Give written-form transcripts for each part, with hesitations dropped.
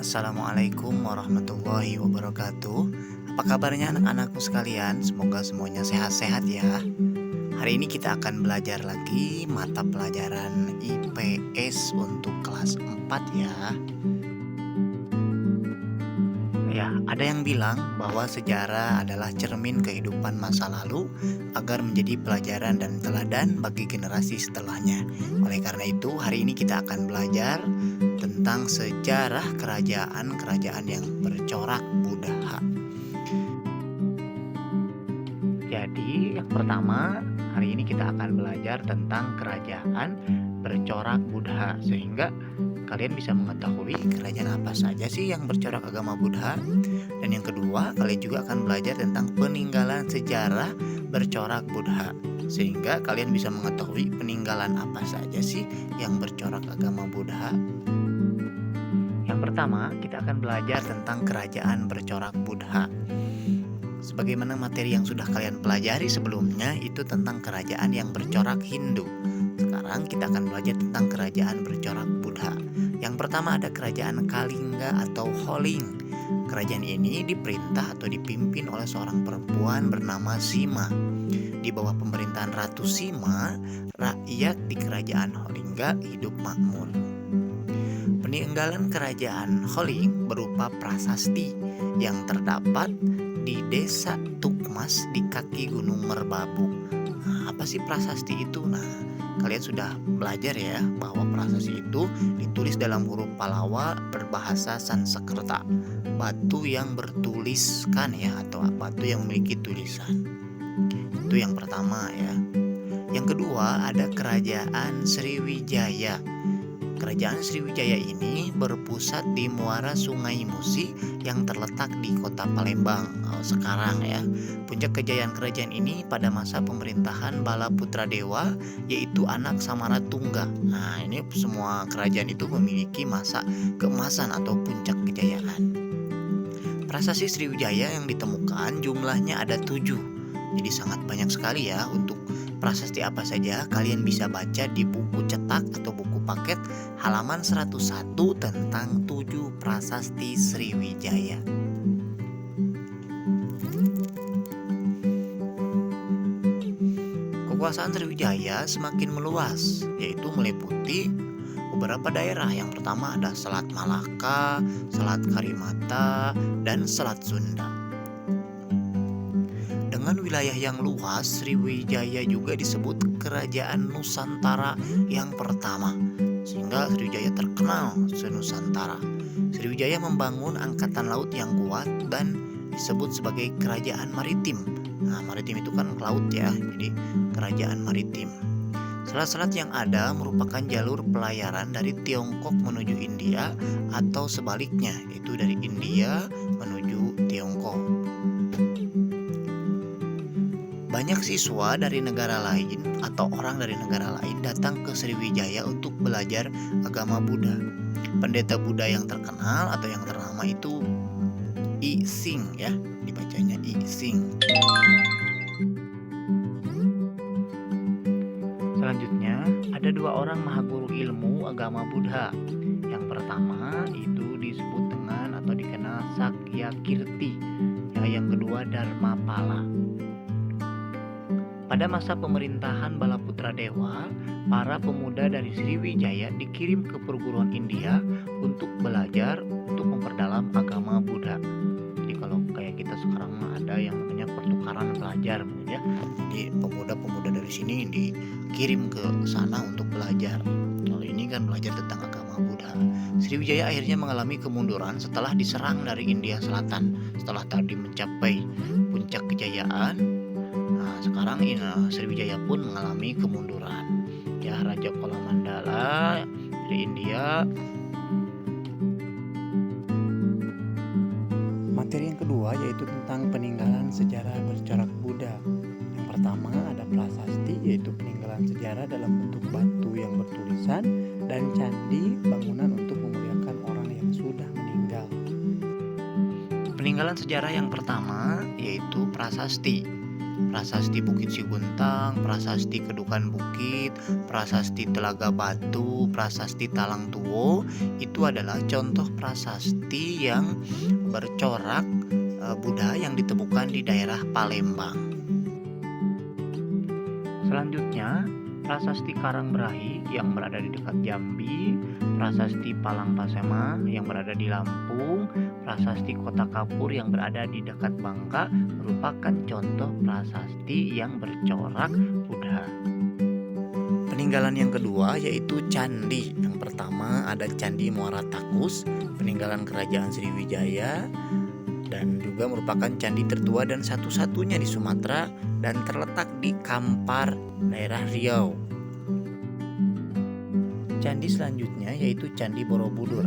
Assalamualaikum warahmatullahi wabarakatuh. Apa kabarnya anak-anakku sekalian? Semoga semuanya sehat-sehat ya. Hari ini kita akan belajar lagi mata pelajaran IPS untuk kelas 4 ya. Ya, ada yang bilang bahwa sejarah adalah cermin kehidupan masa lalu agar menjadi pelajaran dan teladan bagi generasi setelahnya. Oleh karena itu, hari ini kita akan belajar tentang sejarah kerajaan-kerajaan yang bercorak Buddha. Jadi, yang pertama, hari ini kita akan belajar tentang kerajaan bercorak Buddha, sehingga kalian bisa mengetahui kerajaan apa saja sih yang bercorak agama Buddha. Dan yang kedua, kalian juga akan belajar tentang peninggalan sejarah bercorak Buddha, sehingga kalian bisa mengetahui peninggalan apa saja sih yang bercorak agama Buddha. Yang pertama, kita akan belajar tentang kerajaan bercorak Buddha. Sebagaimana materi yang sudah kalian pelajari sebelumnya, itu tentang kerajaan yang bercorak Hindu. Sekarang kita akan belajar tentang kerajaan bercorak Buddha. Yang pertama ada kerajaan Kalingga atau Holing. Kerajaan ini diperintah atau dipimpin oleh seorang perempuan bernama Sima. Di bawah pemerintahan Ratu Sima, rakyat di kerajaan Holingga hidup makmur. Peninggalan kerajaan Holing berupa prasasti yang terdapat di desa Tukmas di kaki Gunung Merbabu. Nah, apa sih prasasti itu? Nah, kalian sudah belajar ya bahwa prasasti itu ditulis dalam huruf Palawa berbahasa Sanskerta. Batu yang bertuliskan ya, atau batu yang memiliki tulisan. Itu yang pertama ya. Yang kedua ada kerajaan Sriwijaya. Kerajaan Sriwijaya ini berpusat di muara Sungai Musi yang terletak di kota Palembang sekarang ya. Puncak kejayaan kerajaan ini pada masa pemerintahan Balaputra Dewa, yaitu anak Samaratungga. Nah, ini semua kerajaan itu memiliki masa keemasan atau puncak kejayaan. Prasasti Sriwijaya yang ditemukan jumlahnya ada 7. Jadi sangat banyak sekali ya. Untuk prasasti apa saja kalian bisa baca di buku cetak atau buku paket halaman 101 tentang 7 prasasti Sriwijaya. Kekuasaan Sriwijaya semakin meluas, yaitu meliputi beberapa daerah. Yang pertama ada Selat Malaka, Selat Karimata, dan Selat Sunda. Dengan wilayah yang luas, Sriwijaya juga disebut Kerajaan Nusantara yang pertama, sehingga Sriwijaya terkenal se-Nusantara. Sriwijaya membangun angkatan laut yang kuat dan disebut sebagai kerajaan maritim. Nah, maritim itu kan laut ya, jadi kerajaan maritim. Selat-selat yang ada merupakan jalur pelayaran dari Tiongkok menuju India atau sebaliknya, itu dari India menuju Tiongkok. Banyak siswa dari negara lain atau orang dari negara lain datang ke Sriwijaya untuk belajar agama Buddha. Pendeta Buddha yang terkenal atau yang ternama itu I Sing ya, dibacanya I Sing. Selanjutnya, ada 2 orang mahaguru ilmu agama Buddha. Yang pertama itu disebut dengan atau dikenal Sakyakirti. Ya, yang kedua Dharmapala. Pada masa pemerintahan Balaputra Dewa, para pemuda dari Sriwijaya dikirim ke perguruan India untuk belajar untuk memperdalam agama Buddha. Jadi kalau kayak kita sekarang ada yang namanya pertukaran pelajar ya. Jadi pemuda-pemuda dari sini dikirim ke sana untuk belajar. Kalau ini kan belajar tentang agama Buddha. Sriwijaya akhirnya mengalami kemunduran setelah diserang dari India Selatan. Setelah tadi mencapai puncak kejayaan, nah, sekarang ini Sriwijaya pun mengalami kemunduran. Ya, Raja Kolamandala dari India. Materi yang kedua yaitu tentang peninggalan sejarah bercorak Buddha. Yang pertama ada prasasti, yaitu peninggalan sejarah dalam bentuk batu yang bertulisan, dan candi bangunan untuk memuliakan orang yang sudah meninggal. Peninggalan sejarah yang pertama yaitu prasasti. Prasasti Bukit Siguntang, Prasasti Kedukan Bukit, Prasasti Telaga Batu, Prasasti Talang Tuwo. Itu adalah contoh prasasti yang bercorak Buddha yang ditemukan di daerah Palembang. Selanjutnya, Prasasti Karangberahi yang berada di dekat Jambi, Prasasti Palang Pasema yang berada di Lampung, Prasasti Kota Kapur yang berada di dekat Bangka merupakan contoh prasasti yang bercorak Buddha. Peninggalan yang kedua yaitu candi. Yang pertama ada Candi Muara Takus, peninggalan Kerajaan Sriwijaya, dan juga merupakan candi tertua dan satu-satunya di Sumatera dan terletak di Kampar, daerah Riau. Candi selanjutnya yaitu Candi Borobudur,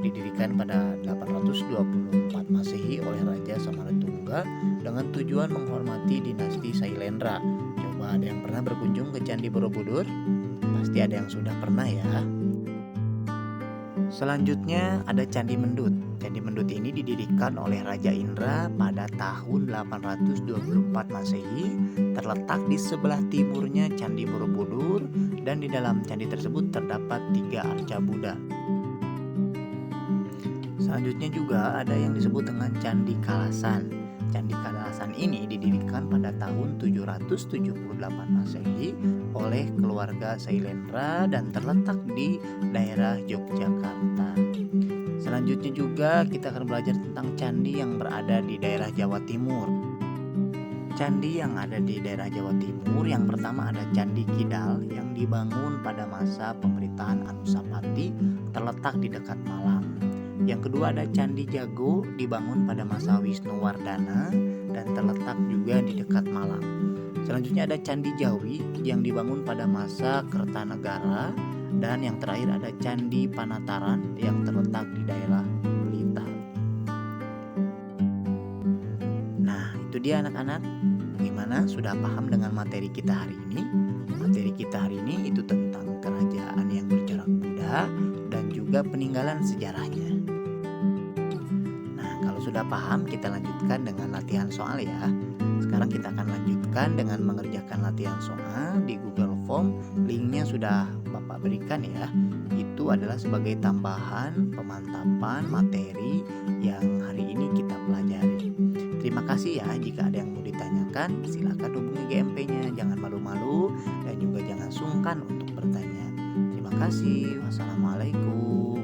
didirikan pada 824 Masehi oleh Raja Samaratungga dengan tujuan menghormati dinasti Sailendra. Coba ada yang pernah berkunjung ke Candi Borobudur? Pasti ada yang sudah pernah ya. Selanjutnya ada Candi Mendut. Candi Mendut ini didirikan oleh Raja Indra pada tahun 824 Masehi, terletak di sebelah timurnya Candi Borobudur, dan di dalam candi tersebut terdapat 3 arca Buddha. Selanjutnya juga ada yang disebut dengan Candi Kalasan. Candi Kalasan ini didirikan pada tahun 778 Masehi oleh keluarga Sailendra dan terletak di daerah Yogyakarta. Selanjutnya juga kita akan belajar tentang candi yang berada di daerah Jawa Timur. Candi yang ada di daerah Jawa Timur, yang pertama ada Candi Kidal yang dibangun pada masa pemerintahan Anusapati, terletak di dekat Malang. Yang kedua ada Candi Jago, dibangun pada masa Wisnuwardana dan terletak juga di dekat Malang. Selanjutnya ada Candi Jawi yang dibangun pada masa Kertanegara, dan yang terakhir ada Candi Panataran yang terletak di daerah Blitar. Nah, itu dia anak-anak. Bagaimana? Sudah paham dengan materi kita hari ini? Materi kita hari ini itu tentang kerajaan yang bercorak Buddha dan juga peninggalan sejarahnya. Nah, kalau sudah paham, kita lanjutkan dengan latihan soal ya. Sekarang kita akan lanjutkan dengan mengerjakan latihan soal di Google Form. Linknya sudah Bapak berikan ya. Itu adalah sebagai tambahan pemantapan materi yang hari ini kita pelajari. Terima kasih ya. Jika ada yang mau ditanyakan, silakan hubungi GMP-nya. Jangan malu-malu dan juga jangan sungkan untuk bertanya. Terima kasih. Wassalamualaikum.